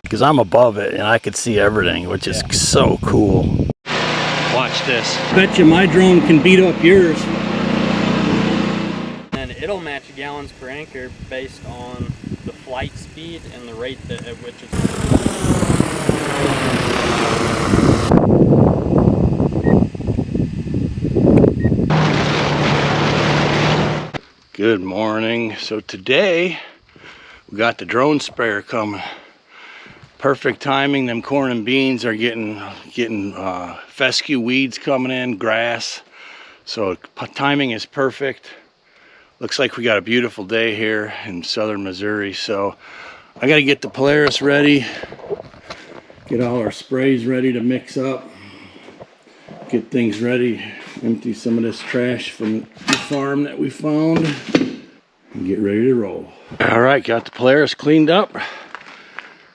because I'm above it and I could see everything, which is so cool. Watch this. Bet you my drone can beat up yours. And it'll match gallons per anchor based on the flight speed and the rate at which it's... Good morning. So today we got the drone sprayer coming. Perfect timing. Them corn and beans are getting fescue weeds coming in, grass. So timing is perfect. Looks like we got a beautiful day here in southern Missouri. So I got to get the Polaris ready, get all our sprays ready to mix up, get things ready, empty some of this trash from the farm that we found, and get ready to roll. All right, got the Polaris cleaned up,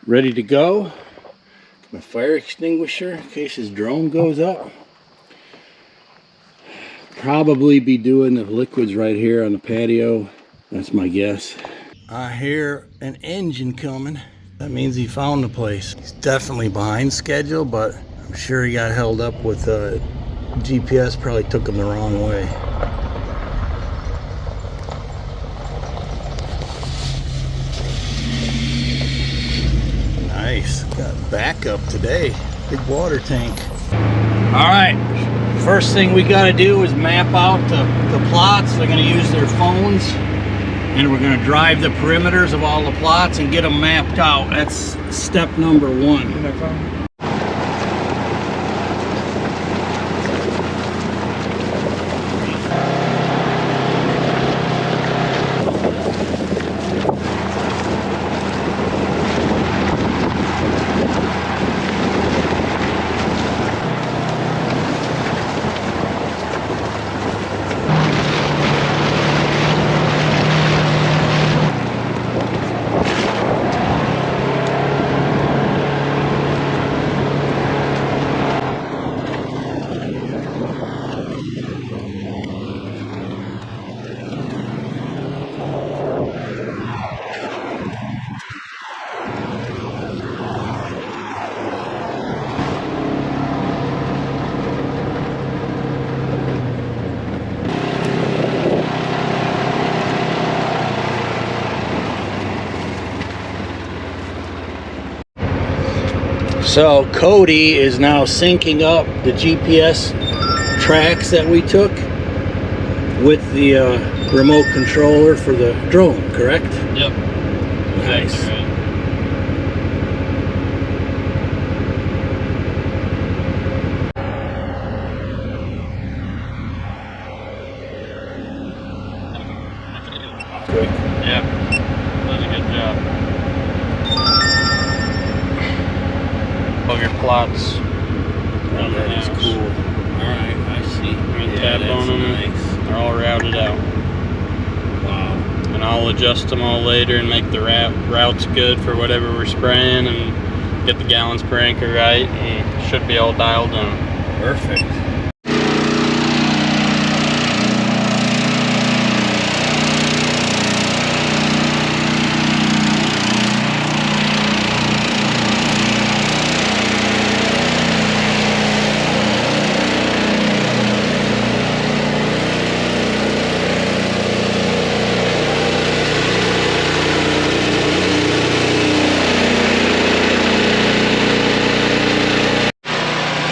ready to go. My fire extinguisher in case his drone goes up. Probably be doing the liquids right here on the patio. That's my guess. I hear an engine coming. That means he found the place. He's definitely behind schedule, but I'm sure he got held up with GPS. Probably took him the wrong way. Nice. Got backup today. Big water tank. All right. First thing we got to do is map out the plots. They're going to use their phones, and we're going to drive the perimeters of all the plots and get them mapped out. That's step number one. So Cody is now syncing up the GPS tracks that we took with the remote controller for the drone, correct? Yep. Nice. Exactly right. Quick. Yep. Does a good job. Of your plots. Oh, that is cool. Alright, I see. Tap on them. Nice. They're all routed out. Wow. And I'll adjust them all later and make the routes good for whatever we're spraying and get the gallons per anchor right, and should be all dialed in. Perfect.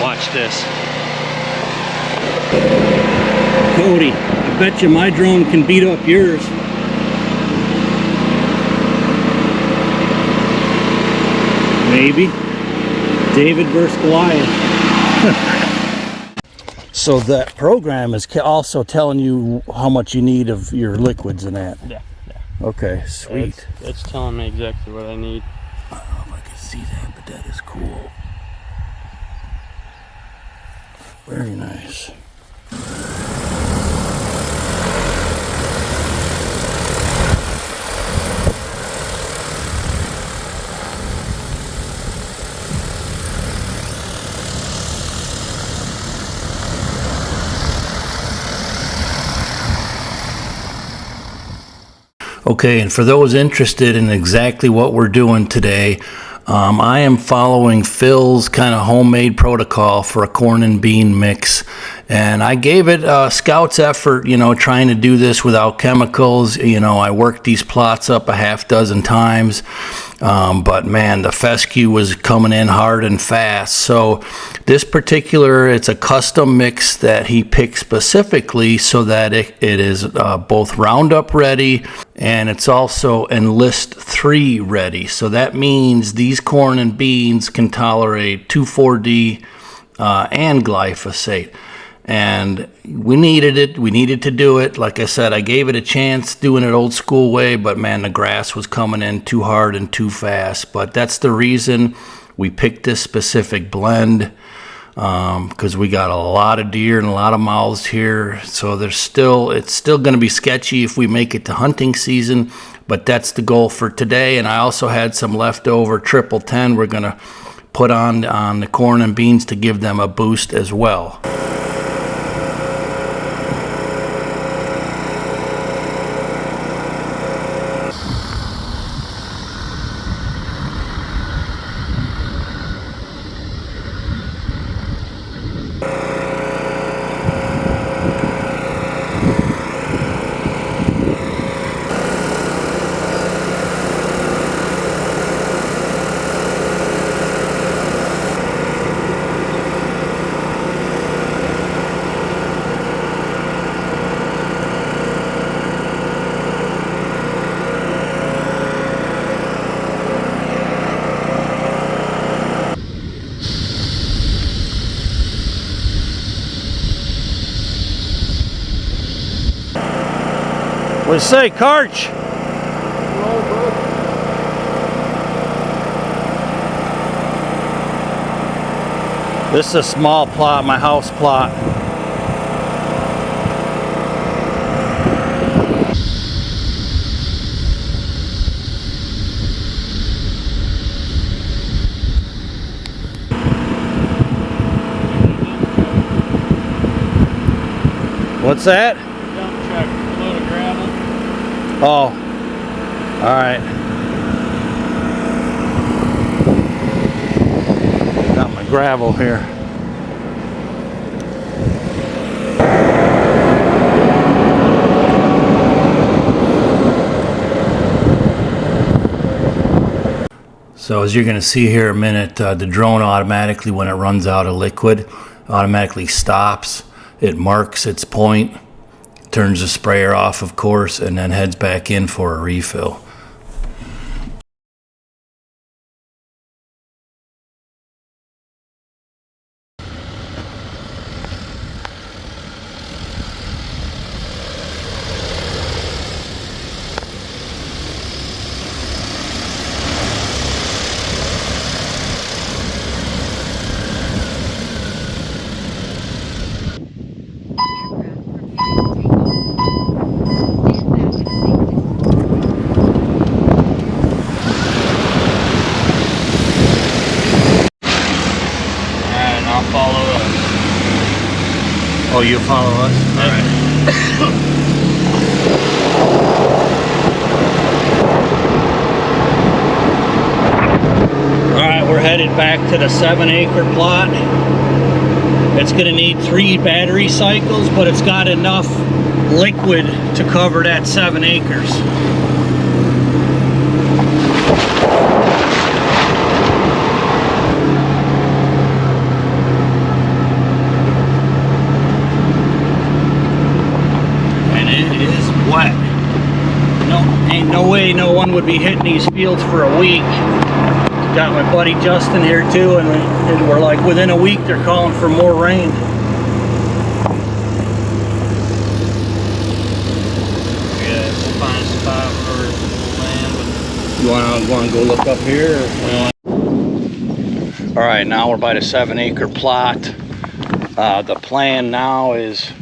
Watch this. Cody, I bet you my drone can beat up yours. Maybe. David versus Goliath. So that program is also telling you how much you need of your liquids and that. Yeah. Okay, sweet. It's telling me exactly what I need. I don't know if I can see that, but that is cool. Very nice. Okay, and for those interested in exactly what we're doing today, I am following Phil's kind of homemade protocol for a corn and bean mix, and I gave it a scout's effort, you know, trying to do this without chemicals. You know, I worked these plots up a half dozen times, but man, the fescue was coming in hard and fast. So this particular, it's a custom mix that he picked specifically so that it is both Roundup ready, and it's also Enlist 3 ready. So that means these corn and beans can tolerate 2,4-D and glyphosate. And we needed it. We needed to do it. Like I said, I gave it a chance doing it old school way, but man, the grass was coming in too hard and too fast. But that's the reason we picked this specific blend, because we got a lot of deer and a lot of mouths here. So it's still going to be sketchy if we make it to hunting season, but that's the goal for today. And I also had some leftover 1010 we're going to put on the corn and beans to give them a boost as well. What do you say, Karch? This is a small plot, my house plot. What's that? Dump truck, a load of gravel. Oh, all right. Got my gravel here. So as you're going to see here in a minute, the drone automatically, when it runs out of liquid, automatically stops. It marks its point, turns the sprayer off, of course, and then heads back in for a refill. Oh, you follow us? All right. All right, we're headed back to the 7-acre plot. It's going to need 3 battery cycles, but it's got enough liquid to cover that 7 acres. Wet. No, ain't no way no one would be hitting these fields for a week. Got my buddy Justin here too, and we're like within a week they're calling for more rain. Yeah, we'll find a spot for land. You want to go look up here? All right, now we're by the 7-acre plot. The plan now is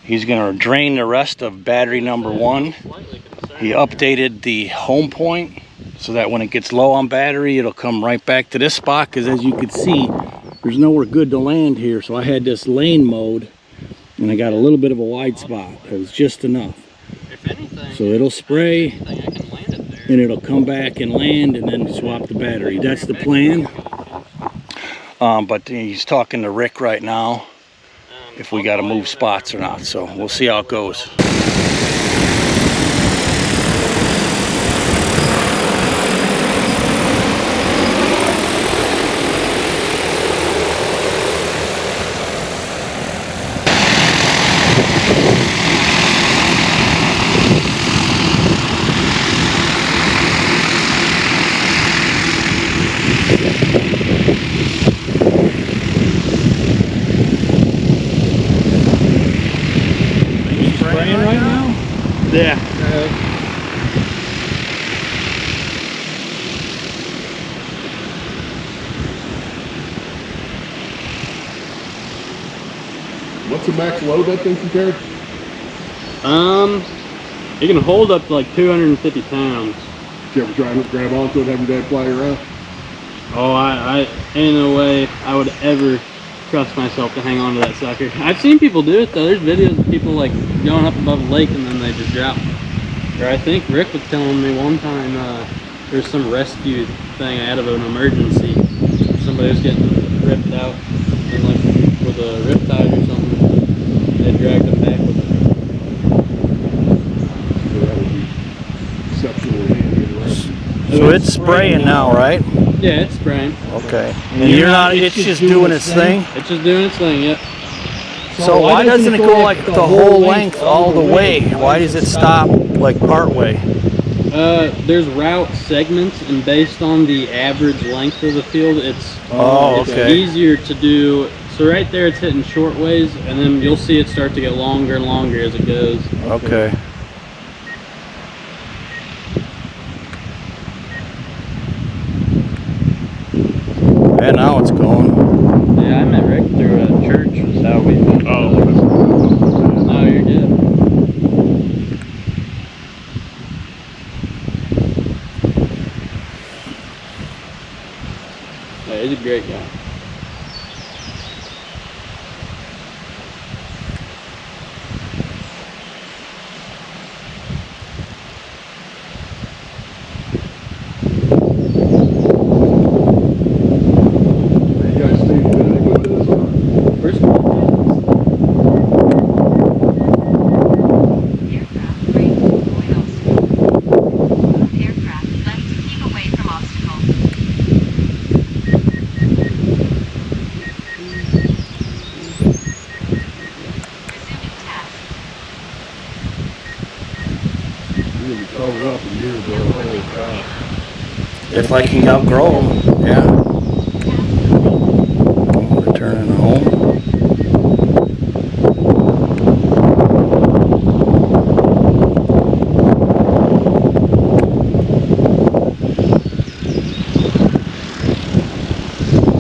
he's going to drain the rest of battery number 1. He updated the home point so that when it gets low on battery, it'll come right back to this spot, because as you can see, there's nowhere good to land here. So I had this lane mode, and I got a little bit of a wide spot. It was just enough. If anything, so it'll spray. I can land it there. and it'll come back and land and then swap the battery. That's the plan. But he's talking to Rick right now if we got to move spots or not. So we'll see how it goes. Spraying right now? Yeah. What's the max load that thing compared? It can hold up to like 250 pounds. Did you ever try to grab onto it, have your dad fly around? Oh, I ain't no way I would ever trust myself to hang on to that sucker. I've seen people do it though. There's videos of people like going up above a lake and then they just drop. Or I think Rick was telling me one time there's some rescue thing out of an emergency. Somebody was getting ripped out and like with a riptide or something. They dragged him back with it. So that would be exceptionally handy, right? So it's spraying now, right? Yeah, it's spraying. Okay. And you're not, it's just doing its thing? It's just doing its thing, yep. So why doesn't it go like the whole length all the way? Why does it stop like part way? There's route segments, and based on the average length of the field, it's easier to do. So right there it's hitting short ways, and then you'll see it start to get longer and longer as it goes. Okay. And now it's going. Yeah, I met Rick through a church, is how we met. Oh, no, you're good. Yeah, he's a great guy. You guys see anything with this? First Aircraft ready to avoid obstacles. Aircraft left to keep away from obstacles. Resuming task. You're gonna be covered up in years, though. Holy cow. If I can outgrow them, yeah. I'm returning home.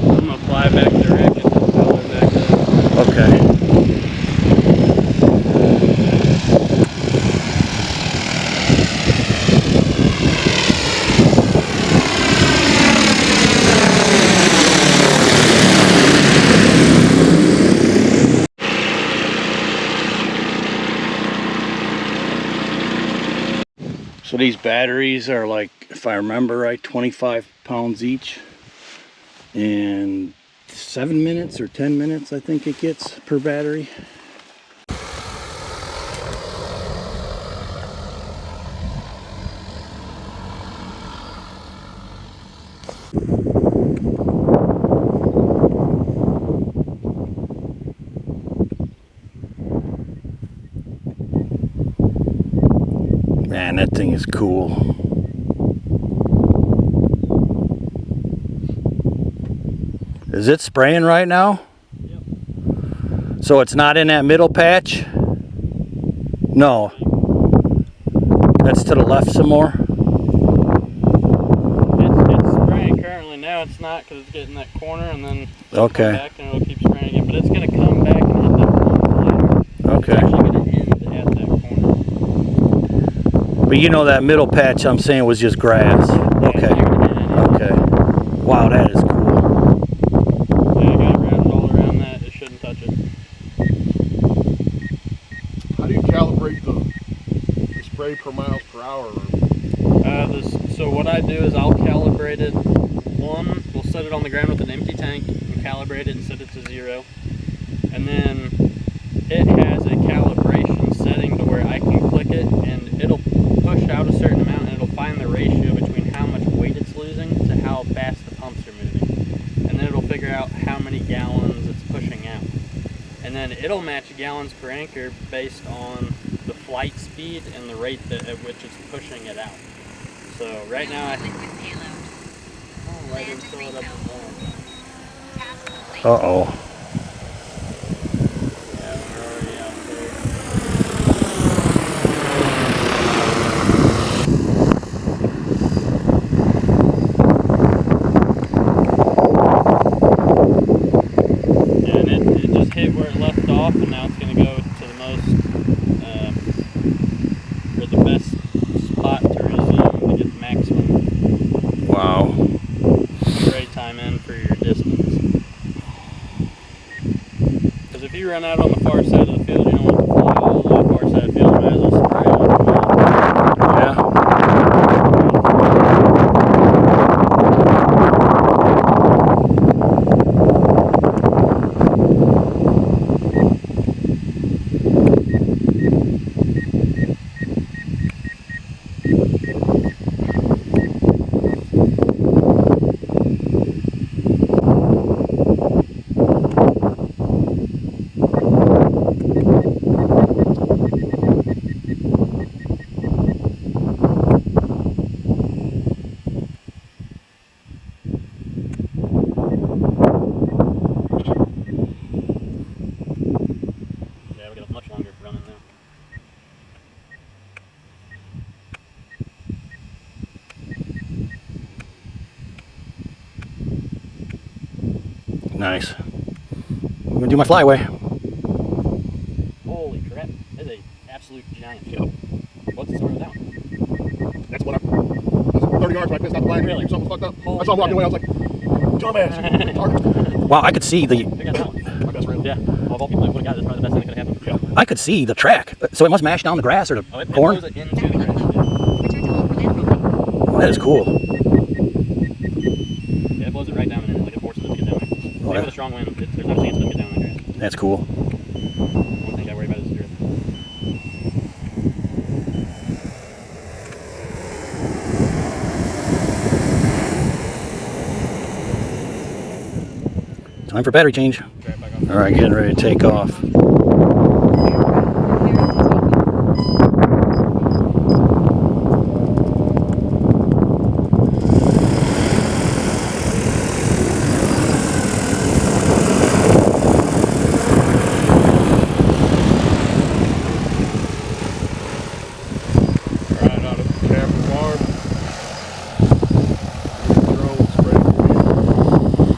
I'm gonna fly back to Rick and just tell her back there. Okay. So these batteries are like, if I remember right, 25 pounds each. And 7 minutes or 10 minutes I think it gets per battery. Man, that thing is cool. Is it spraying right now? Yep. So it's not in that middle patch? No. That's to the left some more? It's spraying currently. Now it's not because it's getting that corner, and then it'll come back and it'll keep spraying again. But it's going to come back and hit that corner later. Okay. It's actually going to end at that corner. But you know that middle patch I'm saying was just grass. Okay. Okay. Wow, that is cool. Yeah, I got it routed all around that. It shouldn't touch it. How do you calibrate the spray per miles per hour? So what I do is I'll calibrate it. We'll set it on the ground with an empty tank and calibrate it and set it to 0. And then it has a calibration setting to where I can click it and it'll push out a certain amount and it'll find the ratio between how much weight it's losing to how fast the pumps are moving. And then it'll figure out how many gallons it's pushing out. And then it'll match gallons per anchor based on the flight speed and the rate at which it's pushing it out. So right now I think Uh-oh. Yeah, we're already out there. Yeah, and it just hit where it left off, and now it's going to go to the most, or the best spot to resume to get the maximum Wow. spray time in for your distance. Because if you run out on the far side of the field, you don't want to fly all the way to the far side of the field, you might as well spray it. Yeah. Yeah, we got a much longer running now. Nice. I'm gonna do my flyway. Holy crap, that's a absolute giant. Yep. What's the story with that one? That's what that's 30 yards when I pissed out the line. Really? Something fucked up. Holy I saw him walking away. I was like, dumbass. Retarded. Wow, I could see the Pick out that one. My best friend. Yeah, of all people that would have got it, that's probably the best thing that could have happened. Yeah. I could see the track. So it must mash down the grass or the Oh, it corn. blows it into the grass. Return to overland rolling. Oh, that is cool. Yeah, it blows it right down and then like it forces it to get down there. Even with a strong wind, there's not a chance it doesn't get down in the grass. That's cool. One thing I worry about is the drift. Time for battery change. Right back on. All right, getting ready to take off. Right out of the cabin farm. Drone spray for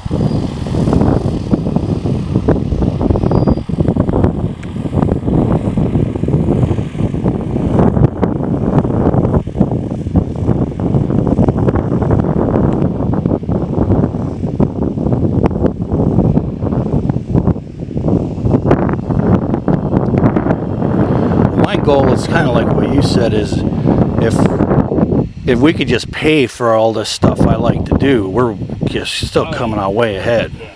My goal is kind of like what you said, is if we could just pay for all this stuff I like to do, we're just still coming out way ahead. Yeah.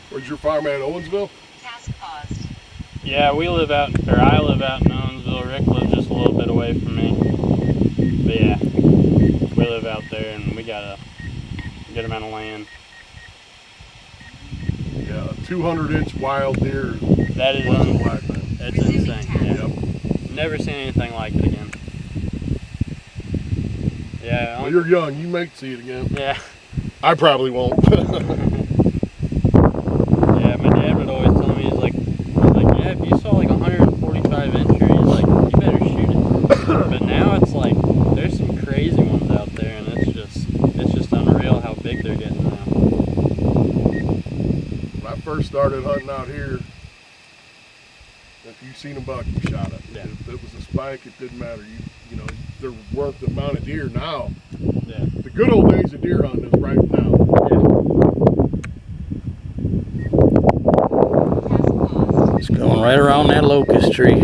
Where's your farm at, Owensville? Task paused. Yeah, I live out in Owensville. Rick lives just a little bit away from me. But yeah, we live out there and we got a good amount of land. Yeah, a 200-inch wild deer. That is Wasn't black, man. that's insane. Yeah. Yep. Never seen anything like it again. Yeah. Well, you're young. You may see it again. Yeah. I probably won't. Yeah, my dad would always tell me, he's like, yeah, if you saw like 145 incher, he's like, you better shoot it. But now it's like, there's some crazy ones out there, and it's just unreal how big they're getting now. When I first started hunting out here, if you seen a buck, you shot it. Yeah. If it was a spike, it didn't matter. You know, there weren't the amount of deer now. Yeah. The good old days of deer hunting is right now. Yeah. Task paused. It's going right around that locust tree.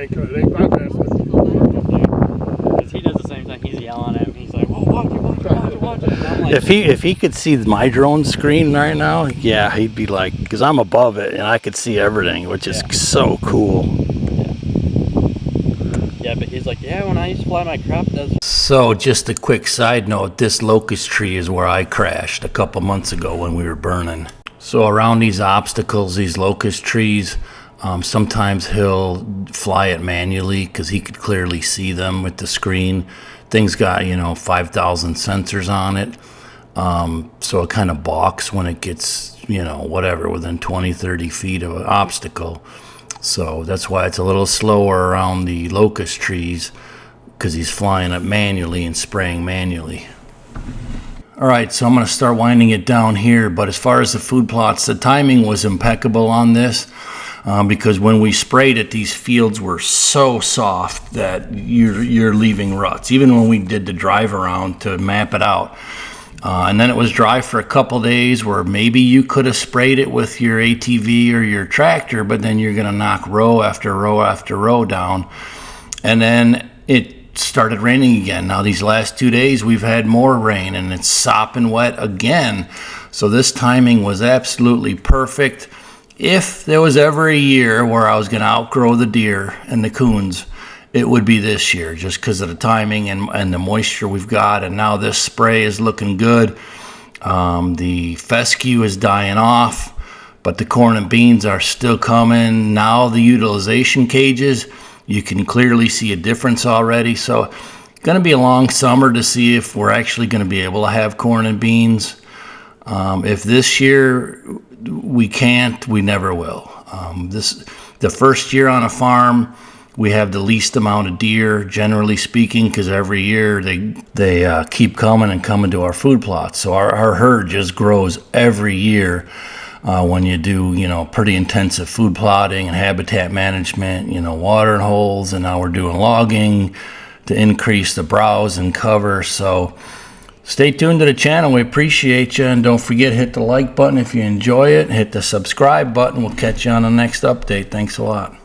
It ain't bypassing it. He does the same thing. He's yelling at me. He's like, "Whoa, watch it. And I'm like, If he could see my drone screen right now, yeah, he'd be like, because I'm above it and I could see everything, which is so cool. yeah, but he's like, yeah, when I used to fly my crop dust. So just a quick side note, this locust tree is where I crashed a couple months ago when we were burning. So around these obstacles, these locust trees, sometimes he'll fly it manually because he could clearly see them with the screen. Thing's got, 5,000 sensors on it. So it kind of balks when it gets, whatever, within 20, 30 feet of an obstacle. So that's why it's a little slower around the locust trees, because he's flying it manually and spraying manually. All right, so I'm going to start winding it down here. But as far as the food plots, the timing was impeccable on this. Because when we sprayed it, these fields were so soft that you're leaving ruts. Even when we did the drive around to map it out. And then it was dry for a couple days where maybe you could have sprayed it with your ATV or your tractor, but then you're going to knock row after row after row down. And then it started raining again. Now these last 2 days we've had more rain and it's sopping wet again. So this timing was absolutely perfect. If there was ever a year where I was going to outgrow the deer and the coons, it would be this year, just because of the timing and the moisture we've got. And now this spray is looking good. The fescue is dying off, but the corn and beans are still coming. Now the utilization cages, you can clearly see a difference already. So it's going to be a long summer to see if we're actually going to be able to have corn and beans. If this year we can't, we never will. The first year on a farm, we have the least amount of deer, generally speaking, because every year they keep coming and coming to our food plots. So our herd just grows every year when you do, pretty intensive food plotting and habitat management, watering holes, and now we're doing logging to increase the browse and cover. So stay tuned to the channel. We appreciate you. And don't forget, hit the like button if you enjoy it. Hit the subscribe button. We'll catch you on the next update. Thanks a lot.